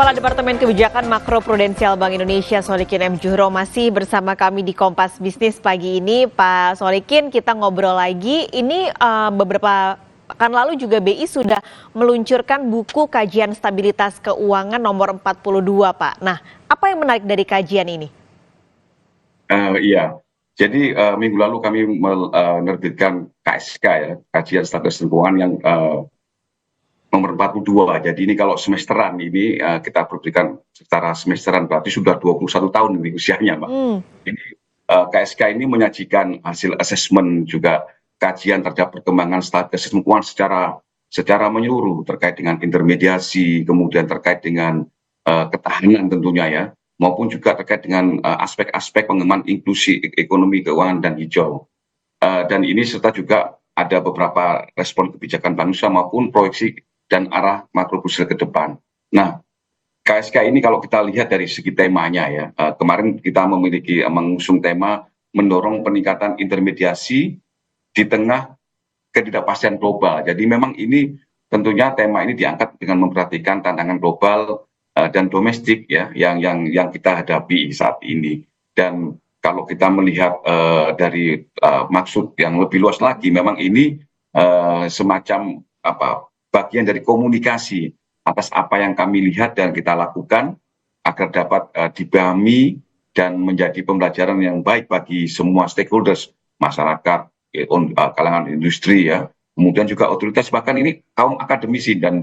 Kepala Departemen Kebijakan Makro Prudensial Bank Indonesia Solikin M. Juhro masih bersama kami di Kompas Bisnis pagi ini. Pak Solikin, kita ngobrol lagi. Ini beberapa pekan lalu juga BI sudah meluncurkan buku kajian stabilitas keuangan nomor 42, Pak. Nah, apa yang menarik dari kajian ini? Iya, jadi minggu lalu kami menerbitkan KSK ya, kajian stabilitas keuangan yang nomor 42. Jadi ini kalau semesteran ini kita berikan secara semesteran, berarti sudah 21 tahun ini usianya, Mbak. Ini KSK ini menyajikan hasil asesmen juga kajian terhadap perkembangan stabilitas keuangan secara menyeluruh terkait dengan intermediasi, kemudian terkait dengan ketahanan tentunya ya, maupun juga terkait dengan aspek-aspek pengembangan inklusi ekonomi keuangan dan hijau. Dan ini serta juga ada beberapa respon kebijakan Bank Indonesia maupun proyeksi dan arah makro prudensial ke depan. Nah, KSK ini kalau kita lihat dari segi temanya ya, kemarin kita mengusung tema mendorong peningkatan intermediasi di tengah ketidakpastian global. Jadi memang ini tentunya tema ini diangkat dengan memperhatikan tantangan global dan domestik ya yang kita hadapi saat ini. Dan kalau kita melihat dari maksud yang lebih luas lagi, memang ini semacam bagian dari komunikasi atas apa yang kami lihat dan kita lakukan agar dapat dipahami dan menjadi pembelajaran yang baik bagi semua stakeholders, masyarakat, kalangan industri ya, kemudian juga otoritas, bahkan ini kaum akademisi dan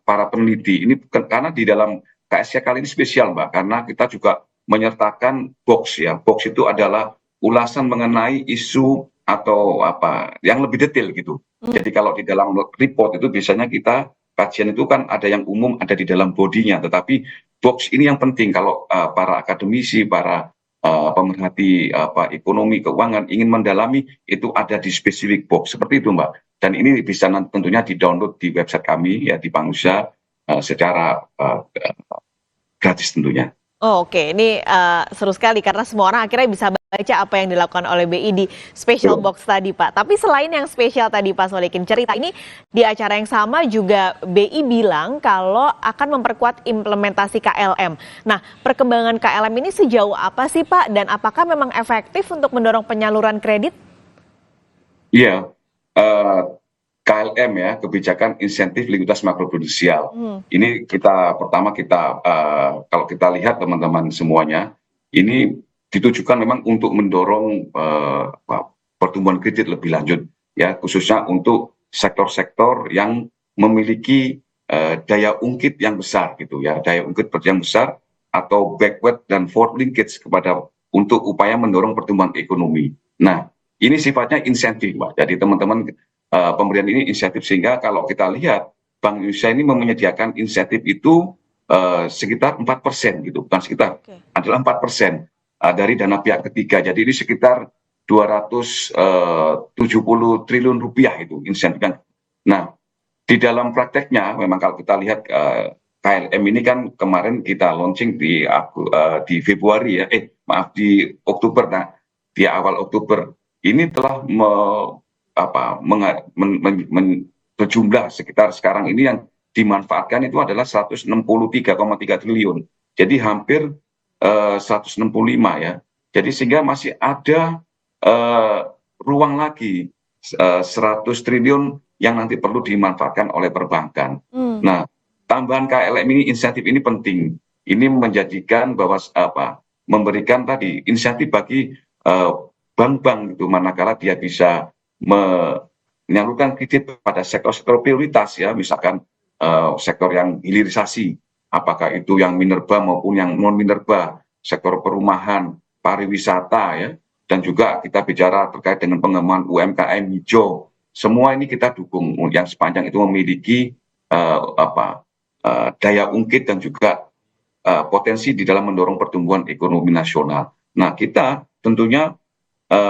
para peneliti. Ini karena di dalam KSK kali ini spesial, Mbak, karena kita juga menyertakan box ya. Box itu adalah ulasan mengenai isu atau yang lebih detail gitu. Jadi kalau di dalam report itu biasanya kita kajian itu kan ada yang umum, ada di dalam bodinya, tetapi box ini yang penting kalau para akademisi, para pemerhati ekonomi keuangan ingin mendalami, itu ada di spesifik box seperti itu, Mbak. Dan ini bisa tentunya di-download di website kami ya di Bank Indonesia secara gratis tentunya. Oh, oke, ini seru sekali karena semua orang akhirnya bisa baca apa yang dilakukan oleh BI di special box tadi, Pak. Tapi selain yang spesial tadi, Pak Solikin, cerita ini di acara yang sama juga BI bilang kalau akan memperkuat implementasi KLM. Nah, perkembangan KLM ini sejauh apa sih, Pak? Dan apakah memang efektif untuk mendorong penyaluran kredit? Iya, KLM ya, kebijakan insentif likuiditas makroprudensial. Ini pertama kita kalau kita lihat teman-teman semuanya, ini ditujukan memang untuk mendorong pertumbuhan kredit lebih lanjut ya, khususnya untuk sektor-sektor yang memiliki daya ungkit yang besar gitu ya, daya ungkit yang besar atau backward dan forward linkage untuk upaya mendorong pertumbuhan ekonomi. Nah, ini sifatnya insentif, Pak. Jadi teman-teman pemberian ini insentif, sehingga kalau kita lihat Bank Indonesia ini menyediakan insentif itu sekitar 4% gitu, bukan sekitar, adalah 4% dari dana pihak ketiga. Jadi ini sekitar 270 triliun rupiah itu insentifnya. Nah, di dalam prakteknya memang kalau kita lihat KLM ini kan kemarin kita launching di Februari ya, di Oktober. Nah, di awal Oktober ini telah berjumlah sekitar sekarang ini yang dimanfaatkan itu adalah 163,3 triliun. Jadi hampir 165 ya. Jadi sehingga masih ada ruang lagi 100 triliun yang nanti perlu dimanfaatkan oleh perbankan. Nah, tambahan KLM ini, insentif ini penting. Ini menjadikan bahwa memberikan tadi insentif bagi bank-bank itu, manakala dia bisa menyalurkan kredit pada sektor-sektor prioritas ya, misalkan sektor yang hilirisasi, apakah itu yang minerba maupun yang non minerba, sektor perumahan, pariwisata ya, dan juga kita bicara terkait dengan pengembangan UMKM hijau. Semua ini kita dukung yang sepanjang itu memiliki daya ungkit dan juga potensi di dalam mendorong pertumbuhan ekonomi nasional. Nah, kita tentunya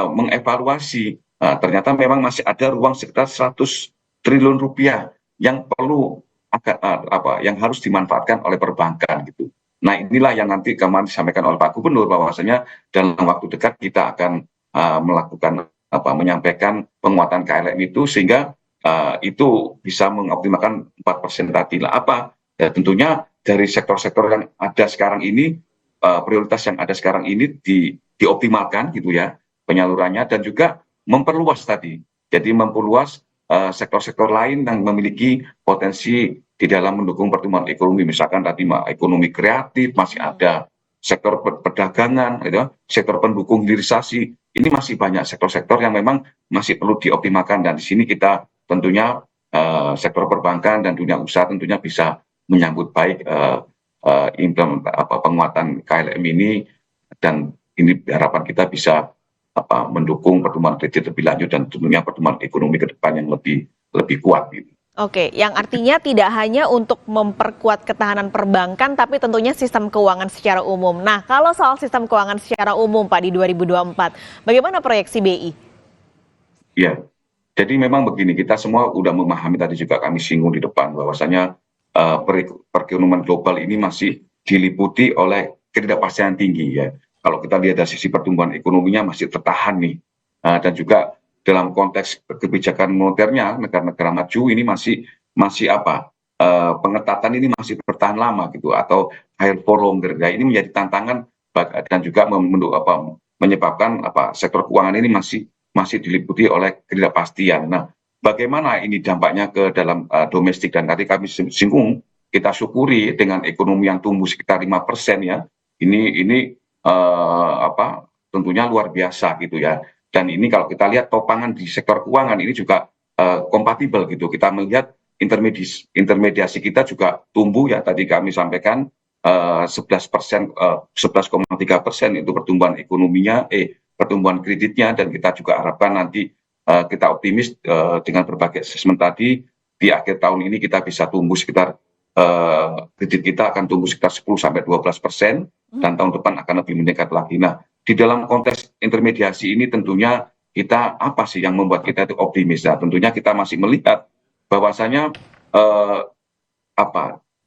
mengevaluasi ternyata memang masih ada ruang sekitar 100 triliun rupiah yang perlu yang harus dimanfaatkan oleh perbankan gitu. Nah, inilah yang nanti kemarin disampaikan oleh Pak Gubernur, bahwasanya dalam waktu dekat kita akan melakukan menyampaikan penguatan KLM itu, sehingga itu bisa mengoptimalkan 4% tadi lah. Ya, tentunya dari sektor-sektor yang ada sekarang ini, prioritas yang ada sekarang ini dioptimalkan gitu ya penyalurannya, dan juga memperluas tadi. Jadi memperluas sektor-sektor lain yang memiliki potensi di dalam mendukung pertumbuhan ekonomi. Misalkan tadi ekonomi kreatif masih ada, sektor perdagangan, gitu, sektor pendukung hilirisasi. Ini masih banyak sektor-sektor yang memang masih perlu dioptimalkan, dan di sini kita tentunya sektor perbankan dan dunia usaha tentunya bisa menyambut baik penguatan KLM ini, dan ini harapan kita bisa mendukung pertumbuhan kredit lebih lanjut dan tentunya pertumbuhan ekonomi ke depan yang lebih kuat gitu. Oke, yang artinya tidak hanya untuk memperkuat ketahanan perbankan, tapi tentunya sistem keuangan secara umum. Nah, kalau soal sistem keuangan secara umum, Pak, di 2024, bagaimana proyeksi BI? Iya, jadi memang begini, kita semua udah memahami, tadi juga kami singgung di depan, bahwasanya perekonomian global ini masih diliputi oleh ketidakpastian tinggi ya. Kalau kita lihat dari sisi pertumbuhan ekonominya masih tertahan nih, dan juga dalam konteks kebijakan moneternya negara-negara maju ini masih pengetatan ini masih bertahan lama gitu, atau higher for longer. Ya, ini menjadi tantangan dan juga menyebabkan sektor keuangan ini masih diliputi oleh ketidakpastian. Nah, bagaimana ini dampaknya ke dalam domestik, dan tadi kami singgung, kita syukuri dengan ekonomi yang tumbuh sekitar 5% ya. Ini tentunya luar biasa gitu ya. Dan ini kalau kita lihat topangan di sektor keuangan ini juga kompatibel gitu. Kita melihat intermediasi kita juga tumbuh ya. Tadi kami sampaikan 11%, 11,3% itu pertumbuhan ekonominya, pertumbuhan kreditnya, dan kita juga harapkan nanti kita optimis dengan berbagai asesmen tadi di akhir tahun ini kita bisa tumbuh sekitar kredit kita akan tumbuh sekitar 10-12%, dan tahun depan akan lebih meningkat lagi. Nah, di dalam konteks intermediasi ini tentunya kita apa sih yang membuat kita itu optimis? Nah, tentunya kita masih melihat bahwasanya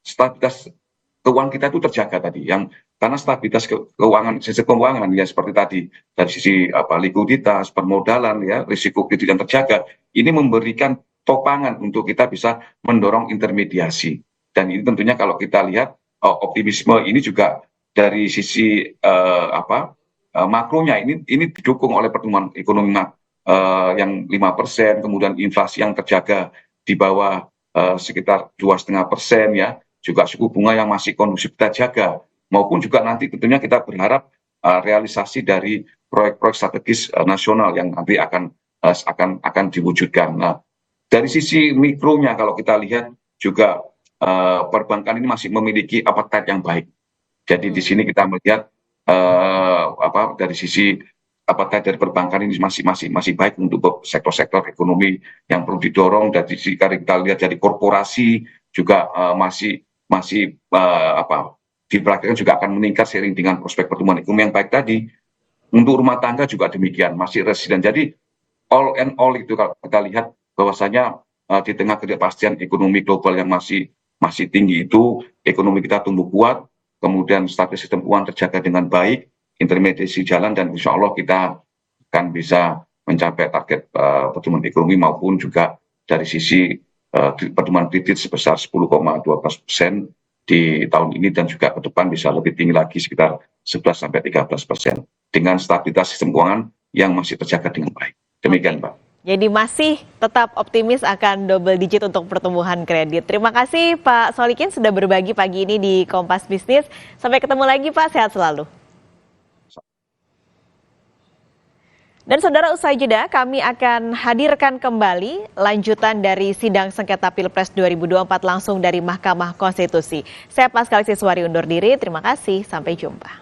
stabilitas keuangan kita itu terjaga tadi, karena stabilitas sisi keuangan ya seperti tadi dari sisi likuiditas, permodalan ya, risiko kredit yang terjaga, ini memberikan topangan untuk kita bisa mendorong intermediasi. Dan ini tentunya kalau kita lihat optimisme ini juga dari sisi makronya ini didukung oleh pertumbuhan ekonomi yang 5%, kemudian inflasi yang terjaga di bawah sekitar 2,5% ya, juga suku bunga yang masih kondusif kita jaga, maupun juga nanti tentunya kita berharap realisasi dari proyek-proyek strategis nasional yang nanti akan diwujudkan. Nah, dari sisi mikronya kalau kita lihat juga perbankan ini masih memiliki appetite yang baik. Jadi di sini kita melihat dari sisi appetite dari perbankan ini masih baik untuk sektor-sektor ekonomi yang perlu didorong. Dari sisi kita lihat dari korporasi juga masih diperkirakan juga akan meningkat seiring dengan prospek pertumbuhan ekonomi yang baik tadi. Untuk rumah tangga juga demikian, masih resilient. Jadi all and all itu kalau kita lihat bahwasanya di tengah ketidakpastian ekonomi global yang masih tinggi itu, ekonomi kita tumbuh kuat, kemudian stabilitas sistem keuangan terjaga dengan baik, intermediasi jalan, dan insya Allah kita akan bisa mencapai target pertumbuhan ekonomi maupun juga dari sisi pertumbuhan kredit sebesar 10,12% di tahun ini, dan juga ke depan bisa lebih tinggi lagi sekitar 11-13% dengan stabilitas sistem keuangan yang masih terjaga dengan baik. Demikian, Pak. Jadi masih tetap optimis akan double digit untuk pertumbuhan kredit. Terima kasih Pak Solikin sudah berbagi pagi ini di Kompas Bisnis. Sampai ketemu lagi Pak, sehat selalu. Dan saudara, usai jeda kami akan hadirkan kembali lanjutan dari sidang sengketa Pilpres 2024 langsung dari Mahkamah Konstitusi. Saya Pascal Siswari undur diri, terima kasih, sampai jumpa.